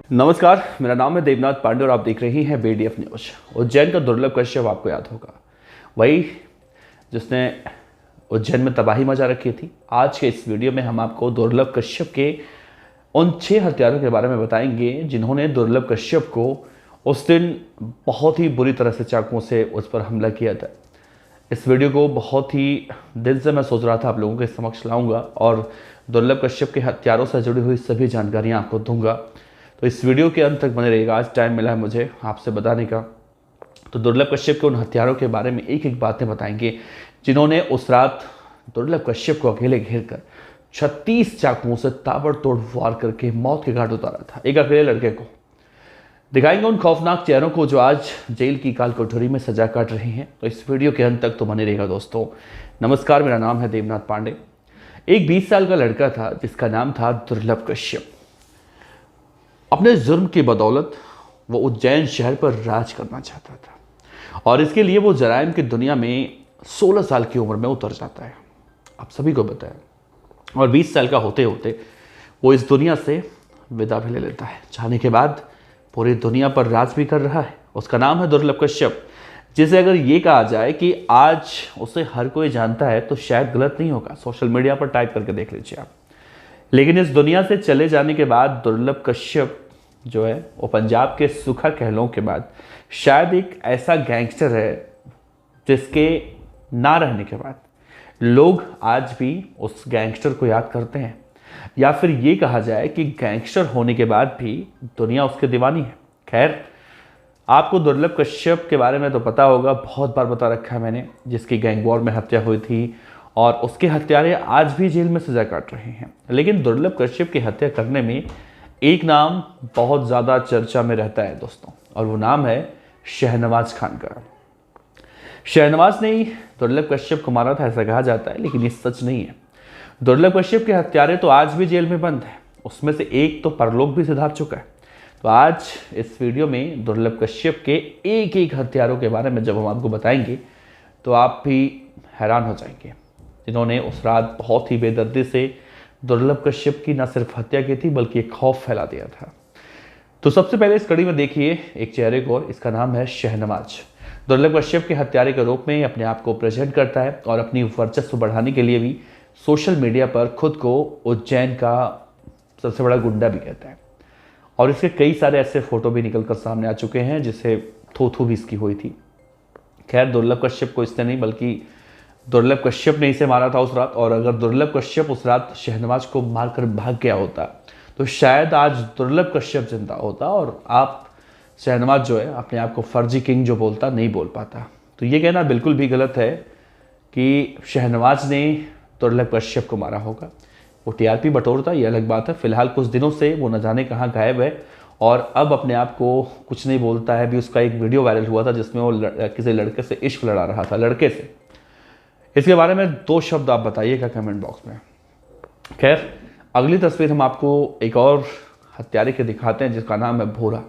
नमस्कार, मेरा नाम है देवनाथ पांडे और आप देख रहे हैं BDF न्यूज। उज्जैन का दुर्लभ कश्यप आपको याद होगा, वही जिसने उज्जैन में तबाही मचा रखी थी। आज के इस वीडियो में हम आपको दुर्लभ कश्यप के उन 6 हत्यारों के बारे में बताएंगे जिन्होंने दुर्लभ कश्यप को उस दिन बहुत ही बुरी तरह से चाकुओं से उस पर हमला किया था। इस वीडियो को बहुत ही दिन से मैं सोच रहा था आप लोगों के समक्ष लाऊंगा और दुर्लभ कश्यप के हत्यारों से जुड़ी हुई सभी जानकारियाँ आपको दूंगा। तो इस वीडियो के अंत तक बने रहेगा। आज टाइम मिला है मुझे आपसे बताने का, तो दुर्लभ कश्यप के उन हत्यारों के बारे में एक एक बातें बताएंगे जिन्होंने उस रात दुर्लभ कश्यप को अकेले घेरकर 36 चाकुओं से ताबड़तोड़ वार करके मौत के घाट उतारा था, एक अकेले लड़के को। दिखाएंगे उन खौफनाक चेहरों को जो आज जेल की काल कोठरी में सजा काट रहे हैं। तो इस वीडियो के अंत तक तो बने रहेगा दोस्तों। नमस्कार, मेरा नाम है देवनाथ पांडे। एक 20 साल का लड़का था जिसका नाम था दुर्लभ कश्यप। अपने जुर्म की बदौलत वो उज्जैन शहर पर राज करना चाहता था और इसके लिए वो जराइम की दुनिया में 16 साल की उम्र में उतर जाता है, आप सभी को पता है। और 20 साल का होते होते वो इस दुनिया से विदा भी ले लेता है। जाने के बाद पूरी दुनिया पर राज भी कर रहा है। उसका नाम है दुर्लभ कश्यप, जिसे अगर ये कहा जाए कि आज उसे हर कोई जानता है तो शायद गलत नहीं होगा। सोशल मीडिया पर टाइप करके देख लीजिए आप। लेकिन इस दुनिया से चले जाने के बाद दुर्लभ कश्यप जो है वो पंजाब के सुखा कहलों के बाद शायद एक ऐसा गैंगस्टर है जिसके ना रहने के बाद लोग आज भी उस गैंगस्टर को याद करते हैं, या फिर ये कहा जाए कि गैंगस्टर होने के बाद भी दुनिया उसके दीवानी है। खैर, आपको दुर्लभ कश्यप के बारे में तो पता होगा, बहुत बार बता रखा है मैंने, जिसकी गैंग वॉर में हत्या हुई थी और उसके हत्यारे आज भी जेल में सजा काट रहे हैं। लेकिन दुर्लभ कश्यप की हत्या करने में एक नाम बहुत ज़्यादा चर्चा में रहता है दोस्तों, और वो नाम है शहनवाज खान का। शहनवाज ने ही दुर्लभ कश्यप को मारा था ऐसा कहा जाता है, लेकिन ये सच नहीं है। दुर्लभ कश्यप के हत्यारे तो आज भी जेल में बंद है, उसमें से एक तो परलोक भी सिधार चुका है। तो आज इस वीडियो में दुर्लभ कश्यप के एक एक हत्यारों के बारे में जब हम आपको बताएंगे तो आप भी हैरान हो जाएंगे, जिन्होंने उस रात बहुत ही बेदर्दी से दुर्लभ कश्यप की न सिर्फ हत्या की थी बल्कि एक खौफ फैला दिया था। तो सबसे पहले इस कड़ी में देखिए एक चेहरे को, इसका नाम है शहनवाज। दुर्लभ कश्यप के हत्यारे के रूप में अपने आप को प्रेजेंट करता है और अपनी वर्चस्व बढ़ाने के लिए भी सोशल मीडिया पर खुद को उज्जैन का सबसे बड़ा गुंडा भी कहता है। और इसके कई सारे ऐसे फोटो भी निकल कर सामने आ चुके हैं जिसे थू भी इसकी हुई थी। खैर, दुर्लभ कश्यप को इसने नहीं बल्कि दुर्लभ कश्यप ने इसे मारा था उस रात। और अगर दुर्लभ कश्यप उस रात शहनवाज को मारकर भाग गया होता तो शायद आज दुर्लभ कश्यप जिंदा होता और आप शहनवाज जो है अपने आप को फर्जी किंग जो बोलता नहीं बोल पाता। तो ये कहना बिल्कुल भी गलत है कि शहनवाज ने दुर्लभ कश्यप को मारा होगा। वो TRP बटोरता, ये अलग बात है। फिलहाल कुछ दिनों से वो न जाने कहाँ गायब है और अब अपने आप को कुछ नहीं बोलता है। अभी उसका एक वीडियो वायरल हुआ था जिसमें वो किसी लड़के से इश्क लड़ा रहा था, लड़के से। इसके बारे में 2 शब्द आप बताइएगा कमेंट बॉक्स में। खैर, अगली तस्वीर हम आपको एक और हत्यारे के दिखाते हैं जिसका नाम है भूरा।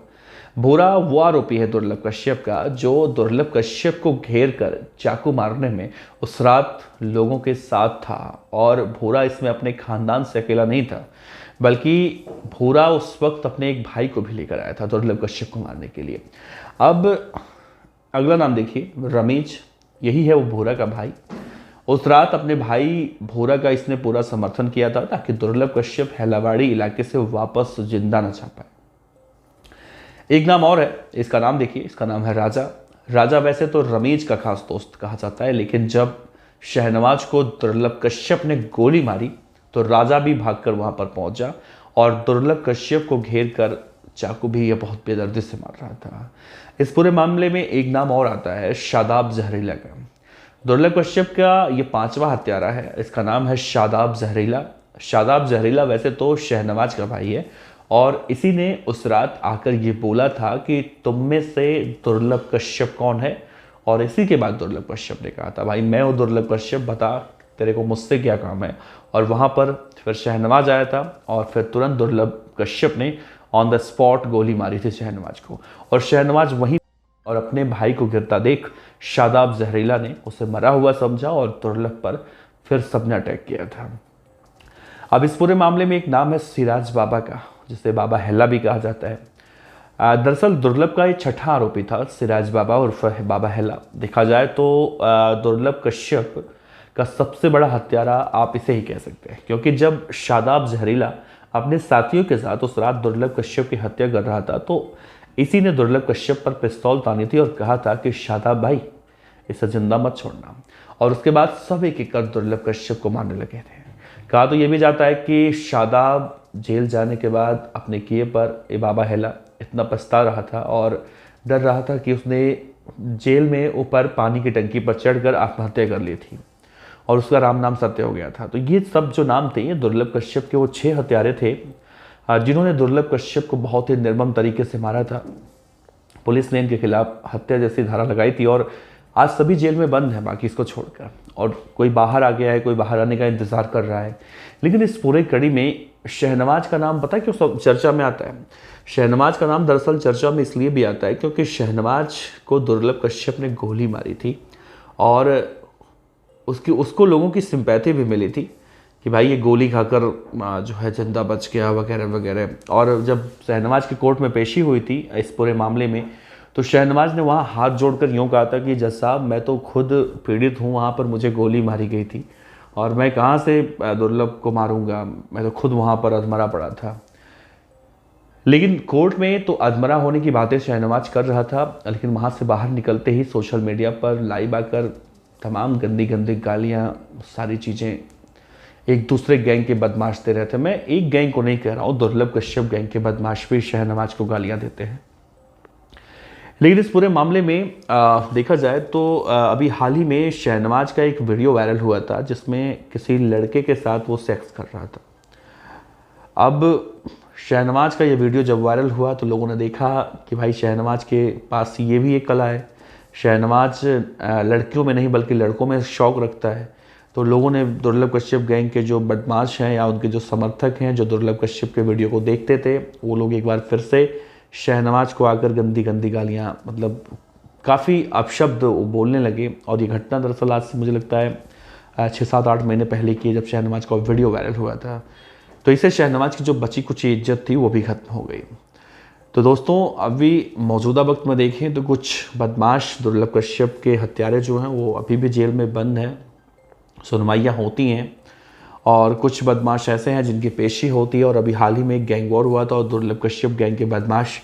भूरा वो आरोपी है दुर्लभ कश्यप का जो दुर्लभ कश्यप को घेर कर चाकू मारने में उस रात लोगों के साथ था। और भूरा इसमें अपने खानदान से अकेला नहीं था, बल्कि भूरा उस वक्त अपने एक भाई को भी लेकर आया था दुर्लभ कश्यप को मारने के लिए। अब अगला नाम देखिए, रमेश। यही है वो भूरा का भाई। उस रात अपने भाई भूरा का इसने पूरा समर्थन किया था ताकि दुर्लभ कश्यप हैलावाड़ी इलाके से वापस जिंदा न जा पाए। एक नाम और है, इसका नाम देखिए, इसका नाम है राजा। राजा वैसे तो रमेश का खास दोस्त कहा जाता है, लेकिन जब शहनवाज को दुर्लभ कश्यप ने गोली मारी तो राजा भी भागकर वहां पर पहुंचा और दुर्लभ कश्यप को घेर कर चाकू भी ये बहुत बेदर्दी से मार रहा था। इस पूरे मामले में एक नाम और आता है, शादाब जहरीला का। दुर्लभ कश्यप का ये 5वां हत्यारा है, इसका नाम है शादाब जहरीला। शादाब जहरीला वैसे तो शहनवाज का भाई है और इसी ने उस रात आकर ये बोला था कि तुम में से दुर्लभ कश्यप कौन है। और इसी के बाद दुर्लभ कश्यप ने कहा था, भाई मैं हूँ दुर्लभ कश्यप, बता तेरे को मुझसे क्या काम है। और वहाँ पर फिर शहनवाज आया था और फिर तुरंत दुर्लभ कश्यप ने ऑन द स्पॉट गोली मारी थी शहनवाज को। और शहनवाज वहीं और अपने भाई को गिरता देख शादाब जहरीला ने उसे मरा हुआ समझा और दुर्लभ पर फिर सबने अटैक किया था। अब इस पूरे मामले में एक नाम है सिराज बाबा का। जिसे बाबा हेला भी कहा जाता है। दरअसल दुर्लभ का ये छठा आरोपी था, सिराज बाबा उर्फ बाबा हेला। देखा जाए तो दुर्लभ कश्यप का सबसे बड़ा हत्यारा आप इसे ही कह सकते हैं, क्योंकि जब शादाब जहरीला अपने साथियों के साथ उस रात दुर्लभ कश्यप की हत्या कर रहा था तो इसी ने दुर्लभ कश्यप पर पिस्तौल तानी थी और कहा था कि शादाब भाई इसे जिंदा मत छोड़ना। और उसके बाद सब एक एक कर दुर्लभ कश्यप को मारने लगे थे। कहा तो यह भी जाता है कि शादाब जेल जाने के बाद अपने किए पर ये बाबा हेला इतना पछता रहा था और डर रहा था कि उसने जेल में ऊपर पानी की टंकी पर चढ़कर आत्महत्या कर ली थी और उसका राम नाम सत्य हो गया था। तो ये सब जो नाम थे, ये दुर्लभ कश्यप के वो 6 हत्यारे थे जिन्होंने दुर्लभ कश्यप को बहुत ही निर्मम तरीके से मारा था। पुलिस ने इनके खिलाफ हत्या जैसी धारा लगाई थी और आज सभी जेल में बंद है बाकी इसको छोड़कर, और कोई बाहर आ गया है, कोई बाहर आने का इंतजार कर रहा है। लेकिन इस पूरे कड़ी में शहनवाज का नाम पता है क्यों सब चर्चा में आता है? शहनवाज का नाम दरअसल चर्चा में इसलिए भी आता है क्योंकि शहनवाज को दुर्लभ कश्यप ने गोली मारी थी और उसको लोगों की सिंपैथी भी मिली थी कि भाई ये गोली खाकर जो है जिंदा बच गया वगैरह वगैरह। और जब शहनवाज की कोर्ट में पेशी हुई थी इस पूरे मामले में, तो शहनवाज ने वहाँ हाथ जोड़कर यूँ कहा था कि जज साहब मैं तो खुद पीड़ित हूँ, वहाँ पर मुझे गोली मारी गई थी और मैं कहाँ से दुर्लभ को मारूंगा, मैं तो खुद वहाँ पर अधमरा पड़ा था। लेकिन कोर्ट में तो अधमरा होने की बातें शहनवाज कर रहा था, लेकिन वहाँ से बाहर निकलते ही सोशल मीडिया पर लाइव आकर तमाम गंदी गंदी गालियाँ, सारी चीज़ें एक दूसरे गैंग के बदमाश दे रहे थे। मैं एक गैंग को नहीं कह रहा हूँ, दुर्लभ कश्यप गैंग के बदमाश भी शहनवाज को गालियाँ देते हैं। लेकिन इस पूरे मामले में देखा जाए तो अभी हाल ही में शहनवाज का एक वीडियो वायरल हुआ था जिसमें किसी लड़के के साथ वो सेक्स कर रहा था। अब शहनवाज का ये वीडियो जब वायरल हुआ तो लोगों ने देखा कि भाई शहनवाज के पास ये भी एक कला है, शहनवाज लड़कियों में नहीं बल्कि लड़कों में शौक रखता है। तो लोगों ने दुर्लभ कश्यप गैंग के जो बदमाश हैं या उनके जो समर्थक हैं जो दुर्लभ कश्यप के वीडियो को देखते थे, वो लोग एक बार फिर से शहनवाज को आकर गंदी गंदी गालियाँ, मतलब काफ़ी अपशब्द बोलने लगे। और ये घटना दरअसल आज से मुझे लगता है 6-7-8 महीने पहले की, जब शहनवाज का वीडियो वायरल हुआ था। तो इससे शहनवाज की जो बची कुछ इज्जत थी वो भी खत्म हो गई। तो दोस्तों अभी मौजूदा वक्त में देखें तो कुछ बदमाश दुर्लभ कश्यप के हत्यारे जो हैं वो अभी भी जेल में बंद हैं, सुनवाइयाँ होती हैं। और कुछ बदमाश ऐसे हैं जिनकी पेशी होती है। और अभी हाल ही में एक गैंग वॉर हुआ था और दुर्लभ कश्यप गैंग के बदमाश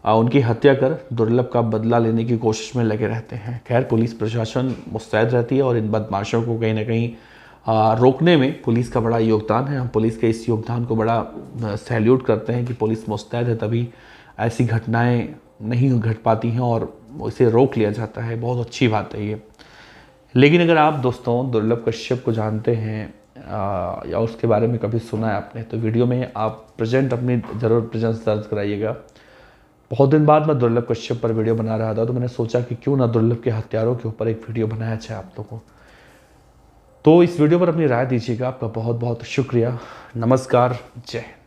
उनकी हत्या कर दुर्लभ का बदला लेने की कोशिश में लगे रहते हैं। खैर पुलिस प्रशासन मुस्तैद रहती है और इन बदमाशों को कहीं ना कहीं रोकने में पुलिस का बड़ा योगदान है। हम पुलिस के इस योगदान को बड़ा सैल्यूट करते हैं कि पुलिस मुस्तैद है, तभी ऐसी घटनाएं नहीं घट पाती हैं और इसे रोक लिया जाता है। बहुत अच्छी बात है ये। लेकिन अगर आप दोस्तों दुर्लभ कश्यप को जानते हैं या उसके बारे में कभी सुना है आपने, तो वीडियो में आप प्रेजेंट अपनी ज़रूर प्रेजेंस दर्ज कराइएगा। बहुत दिन बाद मैं दुर्लभ कश्यप पर वीडियो बना रहा था तो मैंने सोचा कि क्यों ना दुर्लभ के हत्यारों के ऊपर एक वीडियो बनाया जाए आप लोगों को। तो इस वीडियो पर अपनी राय दीजिएगा। आपका बहुत बहुत शुक्रिया। नमस्कार, जय हिंद।